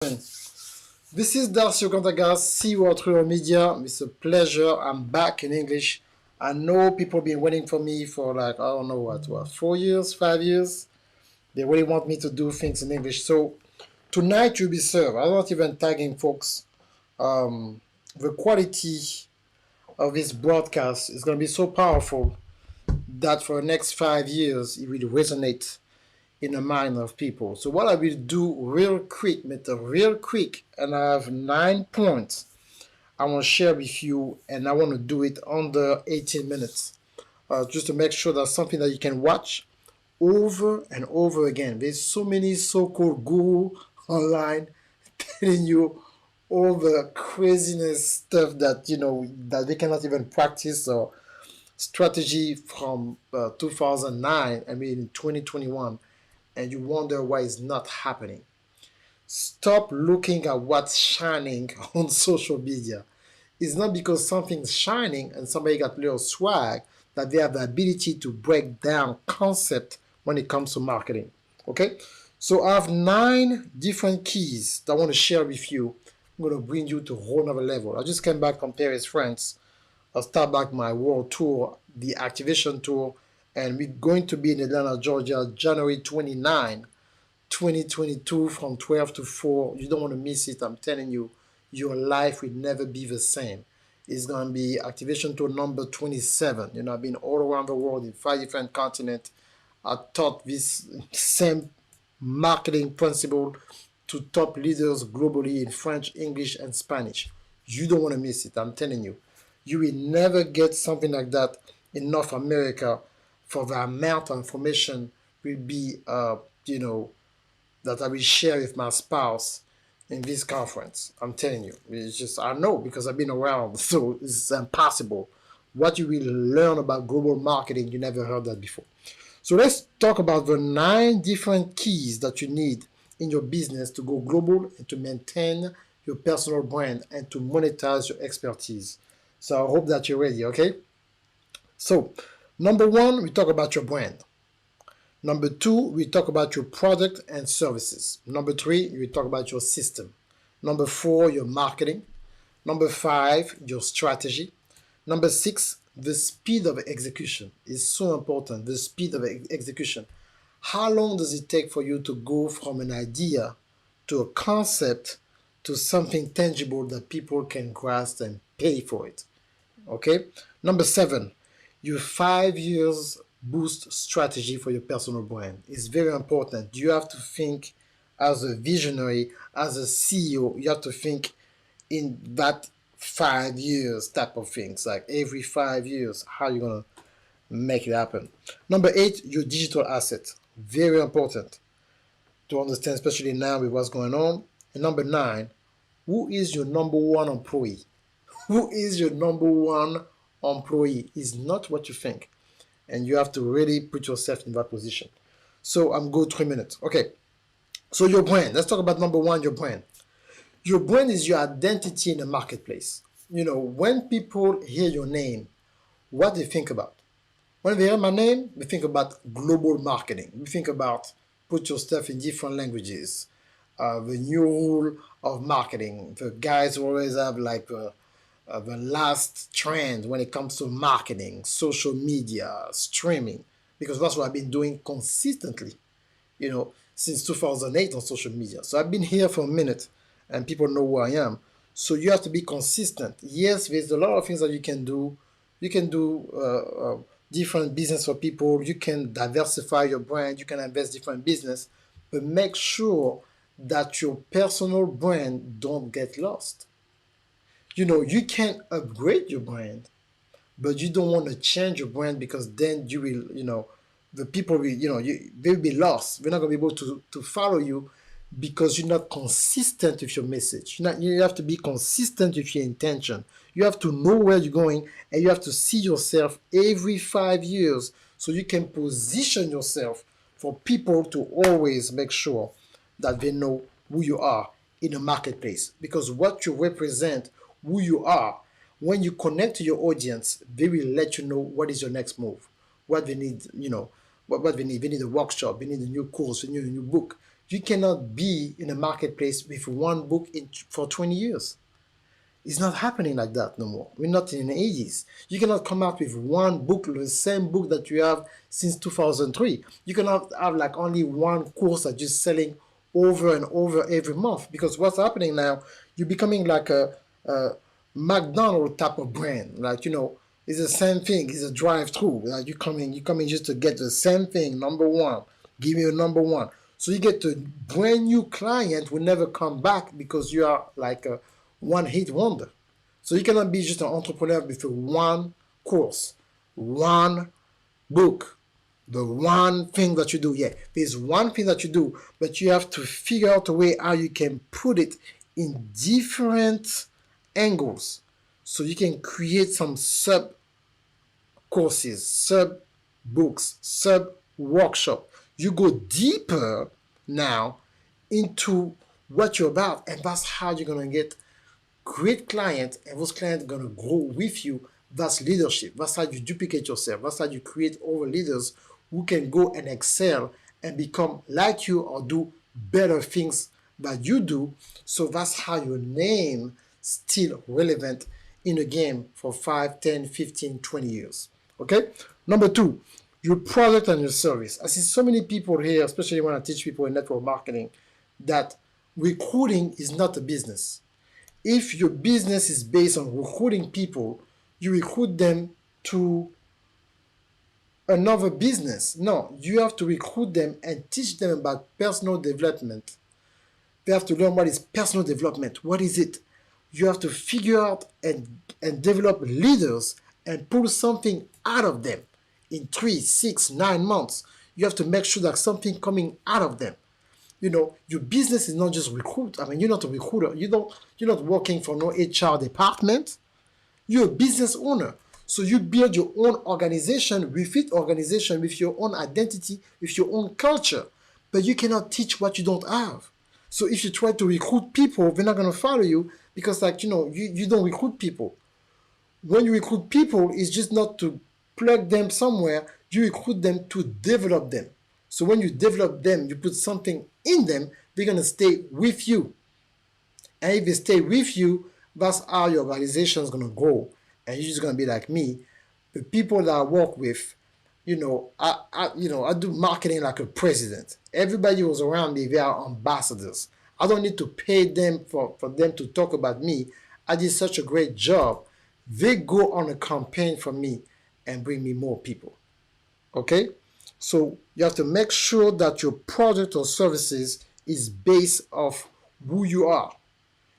This is Darcio Contagas, CEO of True Media. It's a pleasure. I'm back in English. I know people been waiting for me for like, I don't know what, 4 years, 5 years. They really want me to do things in English. So tonight you'll be served. I'm not even tagging folks. The quality of this broadcast is going to be so powerful that for the next 5 years it will resonate in the mind of people. So what I will do real quick, real quick, and I have 9 points I want to share with you, and I want to do it under 18 minutes, just to make sure that's something that you can watch over and over again. There's so many so-called guru online telling you all the craziness stuff that that they cannot even practice or strategy from 2009. I mean 2021, and you wonder why it's not happening. Stop looking at what's shining on social media. It's not because something's shining and somebody got a little swag that they have the ability to break down concept when it comes to marketing. Okay? So I have 9 different keys that I want to share with you. I'm going to bring you to a whole nother level. I just came back from Paris, France. I'll start back my world tour, the activation tour, and we're going to be in Atlanta, Georgia, January 29, 2022 from 12 to 4. You don't want to miss it. I'm telling you, your life will never be the same. It's going to be activation tour number 27. I've been all around the world in 5 different continents. I taught this same marketing principle to top leaders globally in French, English, and Spanish. You don't want to miss it. I'm telling you. You will never get something like that in North America for the amount of information will be, that I will share with my spouse in this conference. I'm telling you, it's just, I know because I've been around, so it's impossible. What you will learn about global marketing, you never heard that before. So let's talk about the 9 different keys that you need in your business to go global and to maintain your personal brand and to monetize your expertise. So I hope that you're ready, okay? So, number 1, we talk about your brand. Number 2, we talk about your product and services. Number 3, we talk about your system. Number 4, your marketing. Number 5, your strategy. Number 6, the speed of execution is so important, the speed of execution. How long does it take for you to go from an idea to a concept to something tangible that people can grasp and pay for it? Okay. Number 7, your 5 years boost strategy for your personal brand is very important. You have to think as a visionary, as a CEO. You have to think in that 5 years type of things, like every 5 years, how you're gonna make it happen. Number 8, your digital asset, very important to understand, especially now with what's going on. And number 9, who is your number one employee? Who is your number one employee is not what you think. And you have to really put yourself in that position. So I'm good 3 minutes. Okay. So your brand. Let's talk about number 1, your brand. Your brand is your identity in the marketplace. When people hear your name, what do they think about? When they hear my name, we think about global marketing. We think about put your stuff in different languages. The new rule of marketing. The guys always have like the last trend when it comes to marketing, social media, streaming, because that's what I've been doing consistently, since 2008 on social media. So I've been here for a minute and people know who I am. So you have to be consistent. Yes, there's a lot of things that you can do. You can do different business for people. You can diversify your brand. You can invest different business, but make sure that your personal brand don't get lost. You can upgrade your brand, but you don't want to change your brand because then you will, the people will, they'll be lost. They're not going to be able to follow you because you're not consistent with your message. You have to be consistent with your intention. You have to know where you're going and you have to see yourself every 5 years so you can position yourself for people to always make sure that they know who you are in the marketplace. Because what you represent, who you are, when you connect to your audience, they will let you know what is your next move, what they need, what they need. They need a workshop, they need a new course, they need a new book. You cannot be in a marketplace with one book for 20 years. It's not happening like that no more. We're not in the 80s. You cannot come out with one book, the same book that you have since 2003. You cannot have like only one course that you're selling over and over every month, because what's happening now, you're becoming like a McDonald's type of brand. Like, it's the same thing. It's a drive-through. Like you're coming just to get the same thing, number one. Give me a number one. So you get a brand new client will never come back because you are like a one-hit wonder. So you cannot be just an entrepreneur with one course, one book, the one thing that you do. Yeah, there's one thing that you do, but you have to figure out a way how you can put it in different angles so you can create some sub courses, sub books, sub workshop. You go deeper now into what you're about, and that's how you're going to get great clients, and those clients are going to grow with you. That's leadership. That's how you duplicate yourself. That's how you create other leaders who can go and excel and become like you or do better things that you do. So that's how your name still relevant in a game for 5, 10, 15, 20 years. Okay? Number 2, your product and your service. I see so many people here, especially when I teach people in network marketing, that recruiting is not a business. If your business is based on recruiting people, you recruit them to another business. No, you have to recruit them and teach them about personal development. They have to learn what is personal development. What is it? You have to figure out and develop leaders and pull something out of them in 3, 6, 9 months. You have to make sure that something coming out of them. Your business is not just recruit. I mean, you're not a recruiter. You're not working for no HR department. You're a business owner. So you build your own organization, with your own identity, with your own culture. But you cannot teach what you don't have. So if you try to recruit people, they're not going to follow you because, you don't recruit people. When you recruit people, it's just not to plug them somewhere. You recruit them to develop them. So when you develop them, you put something in them, they're going to stay with you. And if they stay with you, that's how your organization is going to grow. And you're just going to be like me. The people that I work with, I do marketing like a president. Everybody who's around me, they are ambassadors. I don't need to pay them for them to talk about me. I did such a great job. They go on a campaign for me and bring me more people. Okay? So you have to make sure that your product or services is based off who you are.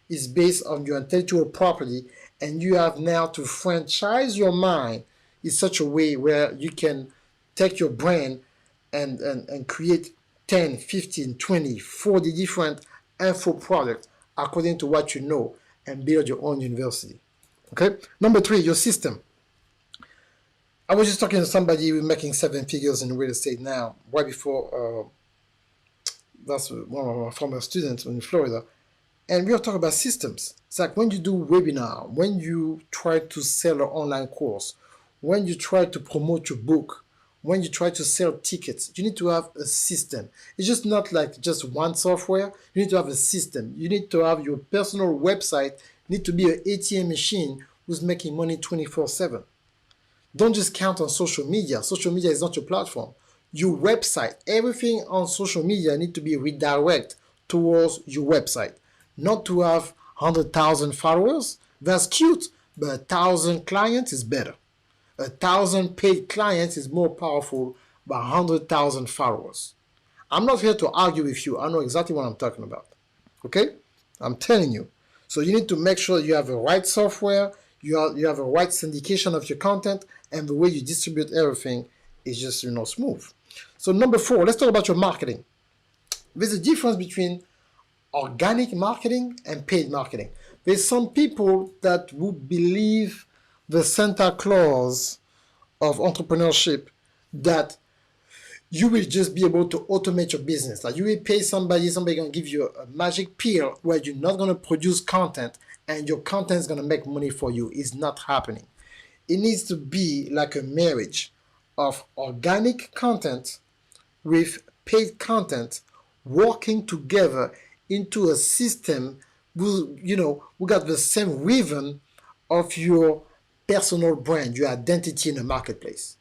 It's based on your intellectual property, and you have now to franchise your mind in such a way where you can take your brand and create 10, 15, 20, 40 different info products according to what you know and build your own university. Okay? Number 3, your system. I was just talking to somebody who's making 7 figures in real estate now, right before, that's one of my former students in Florida, and we were talking about systems. It's like when you do webinar, when you try to sell an online course, when you try to promote your book, when you try to sell tickets, you need to have a system. It's just not like just one software. You need to have a system. You need to have your personal website. You need to be an ATM machine who's making money 24/7. Don't just count on social media. Social media is not your platform. Your website, everything on social media need to be redirected towards your website. Not to have 100,000 followers. That's cute, but 1,000 clients is better. 1,000 paid clients is more powerful than 100,000 followers. I'm not here to argue with you. I know exactly what I'm talking about. Okay? I'm telling you. So you need to make sure you have the right software, you have a right syndication of your content, and the way you distribute everything is just smooth. So number 4, let's talk about your marketing. There's a difference between organic marketing and paid marketing. There's some people that would believe the Santa Claus of entrepreneurship, that you will just be able to automate your business. Like you will pay somebody going to give you a magic pill where you're not going to produce content and your content is going to make money for you. It's not happening. It needs to be like a marriage of organic content with paid content working together into a system we got the same rhythm of your personal brand, your identity in the marketplace.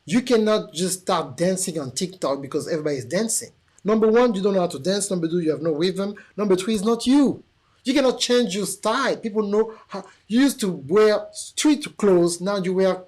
You cannot just start dancing on TikTok because everybody is dancing. Number one, you don't know how to dance. Number two, you have no rhythm. Number three, it's not you. You cannot change your style. People know how you used to wear street clothes. Now you wear,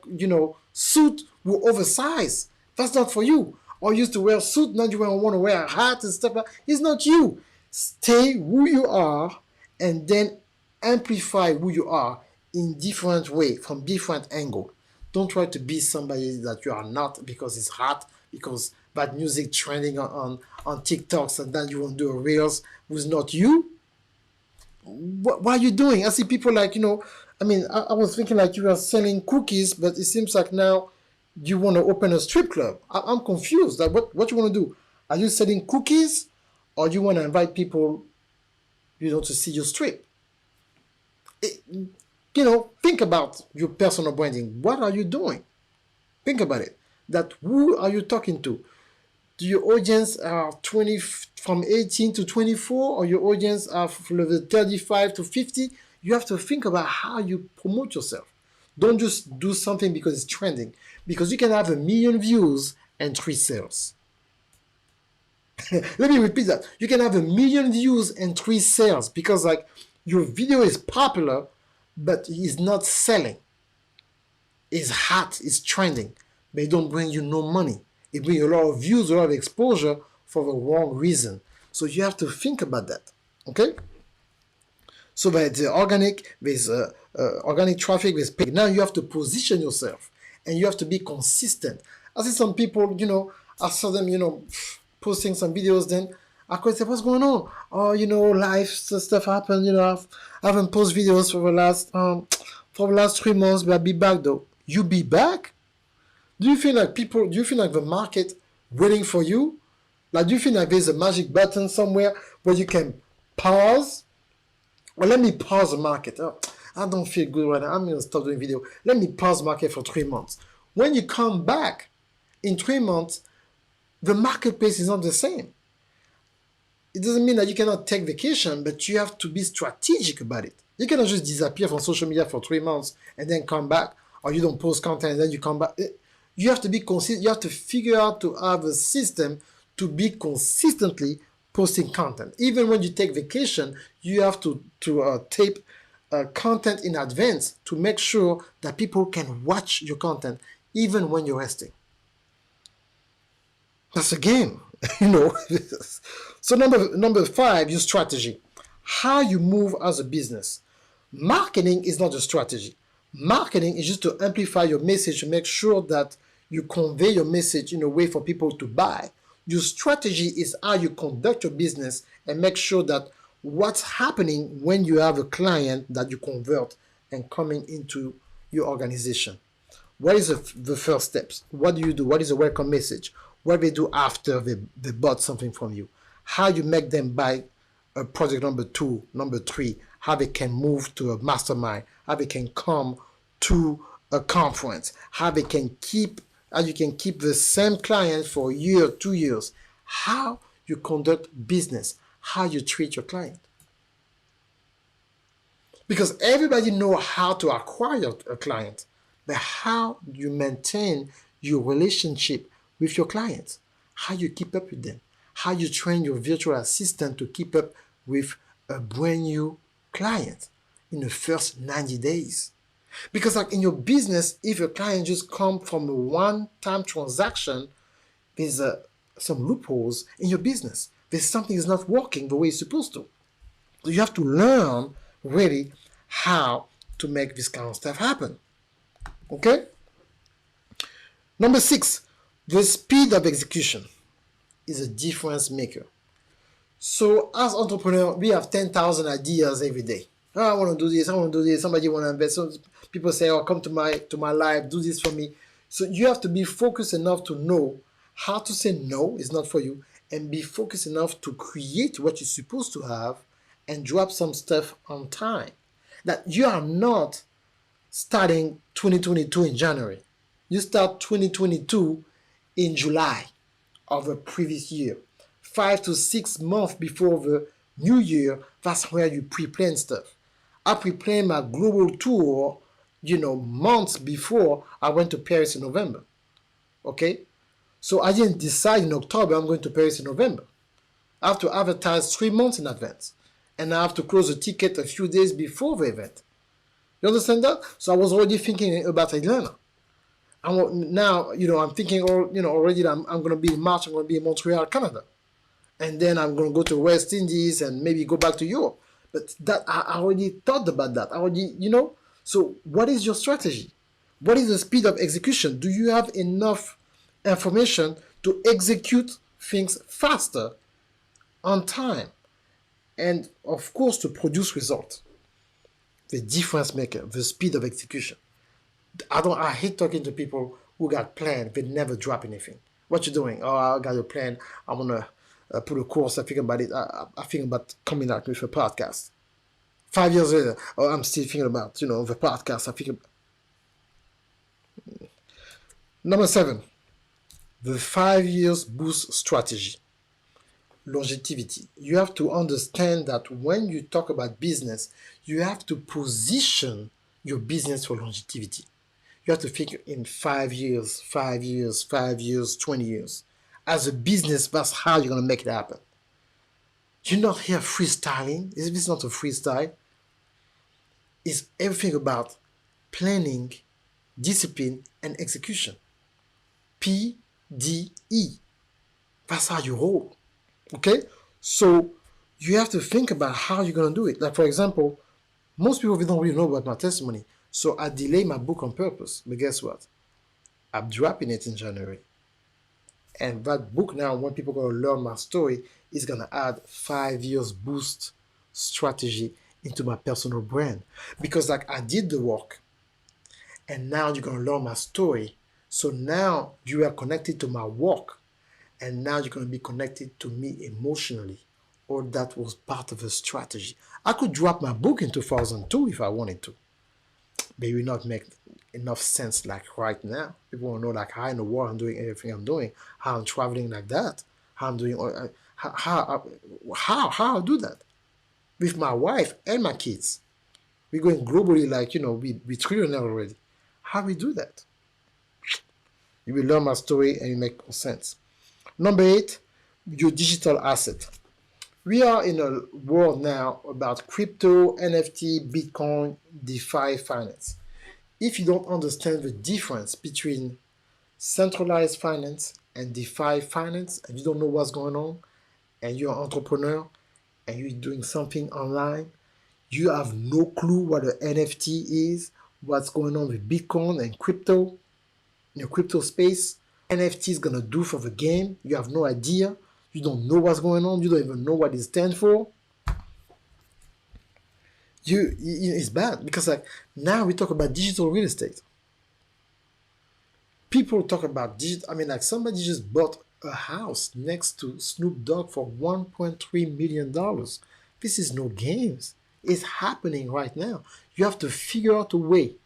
suit with oversized. That's not for you. Or you used to wear suit. Now you want to wear a hat and stuff. It's not you. Stay who you are and then amplify who you are in different way, from different angle. Don't try to be somebody that you are not because it's hot, because bad music trending on TikToks, and then you won't do a reels who's not you. What are you doing? I see people like, I was thinking like you were selling cookies, but it seems like now you want to open a strip club. I'm confused. Like, what you want to do? Are you selling cookies, or you want to invite people, to see your strip? Think about your personal branding. What are you doing? Think about it. That who are you talking to? Do your audience are from 18 to 24, or your audience are from 35 to 50? You have to think about how you promote yourself. Don't just do something because it's trending, because you can have 1 million views and 3 sales. Let me repeat that. You can have 1 million views and 3 sales because like your video is popular, but it's not selling. It's hot, it's trending, but it don't bring you no money. It brings a lot of views, a lot of exposure for the wrong reason. So you have to think about that, okay? So there's organic, there's organic traffic, there's paid. Now you have to position yourself, and you have to be consistent. I see some people, I saw them, posting some videos, then I could say, what's going on? Oh, life stuff happened, I haven't posted videos for the last 3 months, but I'll be back though. You be back? Do you feel like the market waiting for you? Like, do you feel like there's a magic button somewhere where you can pause? Well, let me pause the market. Oh, I don't feel good right now. I'm going to stop doing video. Let me pause the market for 3 months. When you come back in 3 months, the marketplace is not the same. It doesn't mean that you cannot take vacation, but you have to be strategic about it. You cannot just disappear from social media for 3 months and then come back, or you don't post content and then you come back. You have to be consistent. You have to figure out to have a system to be consistently posting content. Even when you take vacation, you have to tape content in advance to make sure that people can watch your content even when you're resting. That's a game, So number 5, your strategy. How you move as a business. Marketing is not a strategy. Marketing is just to amplify your message, to make sure that you convey your message in a way for people to buy. Your strategy is how you conduct your business and make sure that what's happening when you have a client that you convert and coming into your organization. What is the first steps? What do you do? What is a welcome message? What they do after they bought something from you? How you make them buy a project number 2, number 3, how they can move to a mastermind, how they can come to a conference, how you can keep the same client for a year, 2 years, how you conduct business, how you treat your client. Because everybody knows how to acquire a client, but how you maintain your relationship with your clients, how you keep up with them, how you train your virtual assistant to keep up with a brand new client in the first 90 days. Because like in your business, if a client just come from a one-time transaction, there's some loopholes in your business. There's something is not working the way it's supposed to. So you have to learn really how to make this kind of stuff happen. Okay? Number 6, the speed of execution is a difference maker. So as entrepreneurs, we have 10,000 ideas every day. Oh, I want to do this, I want to do this, somebody want to invest. So people say, oh, come to my live, do this for me. So you have to be focused enough to know how to say no is not for you, and be focused enough to create what you're supposed to have and drop some stuff on time. That you are not starting 2022 in January. You start 2022 in July of the previous year. 5 to 6 months before the new year, that's where you pre-plan stuff. I pre-planned my global tour, months before I went to Paris in November. Okay? So I didn't decide in October I'm going to Paris in November. I have to advertise 3 months in advance. And I have to close the ticket a few days before the event. You understand that? So I was already thinking about Atlanta. Now, I'm thinking, already that I'm going to be in March, I'm going to be in Montreal, Canada. And then I'm going to go to West Indies and maybe go back to Europe. But that I already thought about that. I already, So what is your strategy? What is the speed of execution? Do you have enough information to execute things faster, on time, and of course to produce results? The difference maker, the speed of execution. I hate talking to people who got planned, they never drop anything. What you doing? Oh, I got a plan. I'm gonna put a course. I think about it. I think about coming out with a podcast. 5 years later, I'm still thinking about the podcast. I think about... Number 7, the 5 years boost strategy. Longevity. You have to understand that when you talk about business, you have to position your business for longevity. You have to think in 5 years, 5 years, 5 years, 20 years. As a business, that's how you're going to make it happen. You're not here freestyling. It's not a freestyle. It's everything about planning, discipline, and execution. PDE. That's how you roll. Okay? So you have to think about how you're going to do it. Like, for example, most people don't really know about my testimony. So I delay my book on purpose. But guess what? I'm dropping it in January. And that book now, when people are going to learn my story, is going to add 5 years boost strategy into my personal brand. Because I did the work. And now you're going to learn my story. So now you are connected to my work. And now you're going to be connected to me emotionally. Or that was part of a strategy. I could drop my book in 2002 if I wanted to. But it will not make enough sense right now. People want to know how in the world I'm doing everything I'm doing. How I'm traveling like that. How I'm doing, how I do that. With my wife and my kids. We're going globally we're trillionaire already. How we do that? You will learn my story and it makes sense. Number 8, your digital asset. We are in a world now about crypto, NFT, Bitcoin, DeFi finance. If you don't understand the difference between centralized finance and DeFi finance, and you don't know what's going on, and you're an entrepreneur, and you're doing something online, you have no clue what an NFT is, what's going on with Bitcoin and crypto, in the crypto space, NFT is going to do for the game. You have no idea. You don't know what's going on. You don't even know what it stands for. It's bad because now we talk about digital real estate. People talk about digital. Somebody just bought a house next to Snoop Dogg for $1.3 million. This is no games. It's happening right now. You have to figure out a way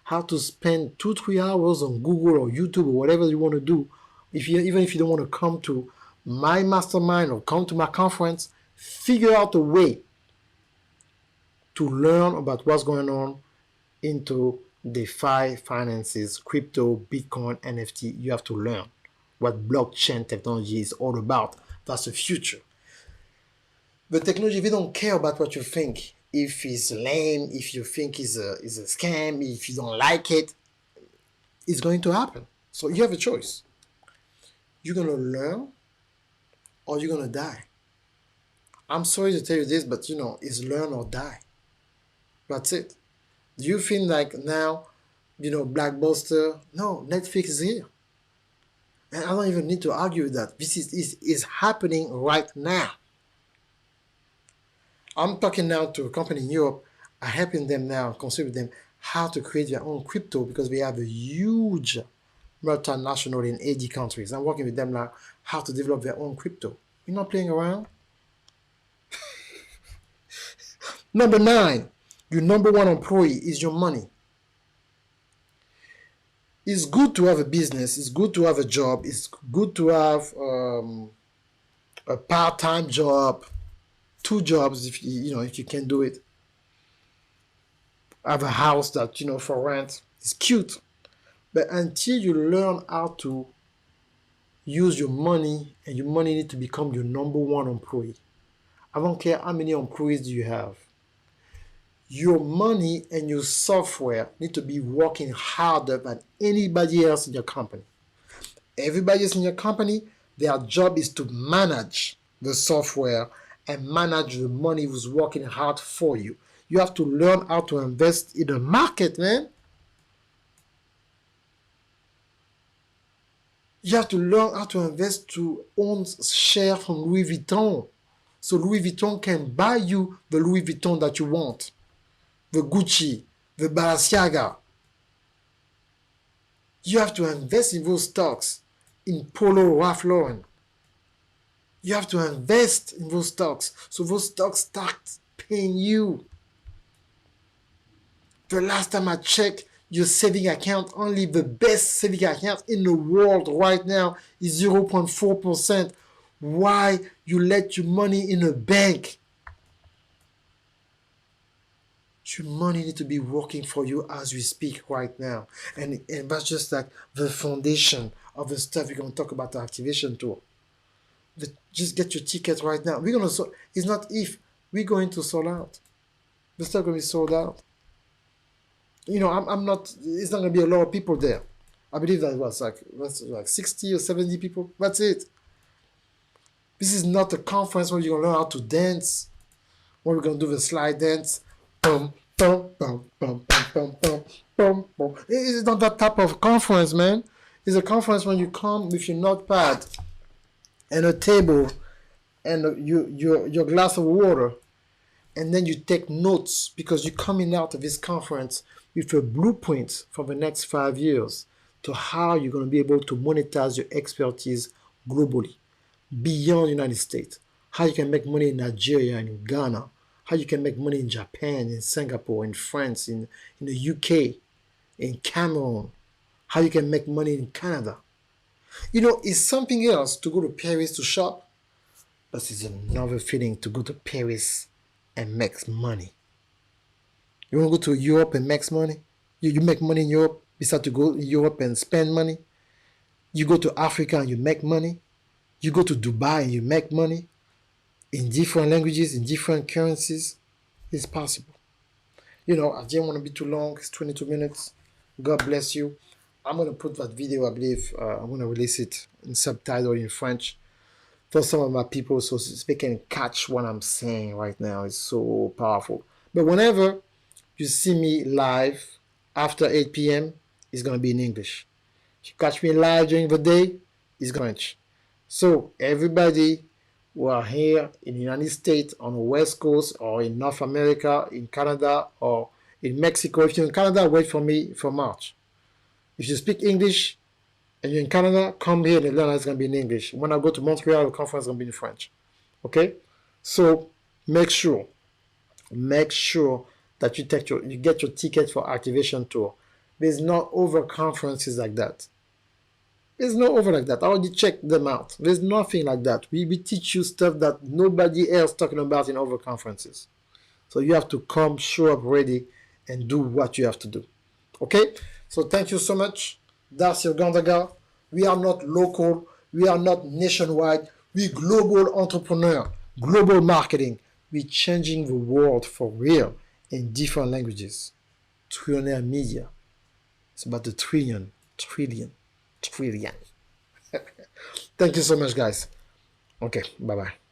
how to spend 2-3 hours on Google or YouTube or whatever you want to do. Even if you don't want to come to my mastermind or come to my conference, figure out a way to learn about what's going on into DeFi finances, crypto, Bitcoin, NFT. You have to learn what blockchain technology is all about. That's the future. The technology, we don't care about what you think. If it's lame, if you think it's a scam, if you don't like it, it's going to happen. So you have a choice. You're going to learn or you're going to die. I'm sorry to tell you this, but it's learn or die. That's it. Do you feel like now, Blockbuster? No, Netflix is here. And I don't even need to argue with that. This is happening right now. I'm talking now to a company in Europe. I'm helping them now, consider them how to create their own crypto because we have a huge multinational in 80 countries. I'm working with them now how to develop their own crypto. You're not playing around. Number 9, your number 1 employee is your money. It's good to have a business. It's good to have a job. It's good to have a part-time job, 2 jobs if if you can do it. Have a house that for rent. It's cute, but until you learn how to use your money, and your money need to become your number one employee. I don't care how many employees do you have. Your money and your software need to be working harder than anybody else in your company. Everybody else in your company, their job is to manage the software and manage the money who's working hard for you. You have to learn how to invest in the market, man. You have to learn how to invest to own share from Louis Vuitton. So Louis Vuitton can buy you the Louis Vuitton that you want. The Gucci, the Balenciaga. You have to invest in those stocks. In Polo, Ralph Lauren. You have to invest in those stocks. So those stocks start paying you. The last time I checked, your saving account, only the best saving account in the world right now is 0.4%. Why you let your money in a bank? Your money need to be working for you as we speak right now. And that's just like the foundation of the stuff we're going to talk about, the activation tool. Just get your ticket right now. We're going to, it's not if, we're going to sold out. The stuff going to be sold out. I'm not, it's not going to be a lot of people there. I believe that was like 60 or 70 people. That's it. This is not a conference where you're going to learn how to dance. Where we're going to do the slide dance. Boom, boom, boom, boom, boom, boom, boom, boom. It's not that type of conference, man. It's a conference when you come with your notepad and a table and your glass of water, and then you take notes, because you're coming out of this conference with a blueprint for the next 5 years to how you're going to be able to monetize your expertise globally, beyond the United States. How you can make money in Nigeria and in Ghana. How you can make money in Japan, in Singapore, in France, in the UK, in Cameroon. How you can make money in Canada. It's something else to go to Paris to shop, but it's another feeling to go to Paris and make money. You want to go to Europe and make money? You make money in Europe, besides to go to Europe and spend money. You go to Africa and you make money. You go to Dubai and you make money. In different languages, in different currencies. It's possible. I didn't want to be too long. It's 22 minutes. God bless you. I'm going to put that video, I believe, I'm going to release it in subtitle in French for some of my people, so they can catch what I'm saying right now. It's so powerful. But whenever you see me live after 8 p.m., it's going to be in English. If you catch me live during the day, it's going to French. So everybody who are here in the United States on the West Coast, or in North America, in Canada, or in Mexico. If you're in Canada, wait for me for March. If you speak English and you're in Canada, come here and learn how it's going to be in English. When I go to Montreal, the conference is going to be in French. Okay? So make sure that you get your ticket for activation tour. There's no over conferences like that. There's no over like that. I already checked them out. There's nothing like that. We teach you stuff that nobody else talking about in over conferences. So you have to come, show up ready, and do what you have to do. Okay? So thank you so much. Darcy Ogandaga. We are not local. We are not nationwide. We're global entrepreneur, global marketing. We're changing the world for real in different languages. Trillionaire Media. It's about the trillion. Thank you so much, guys. Okay, bye-bye.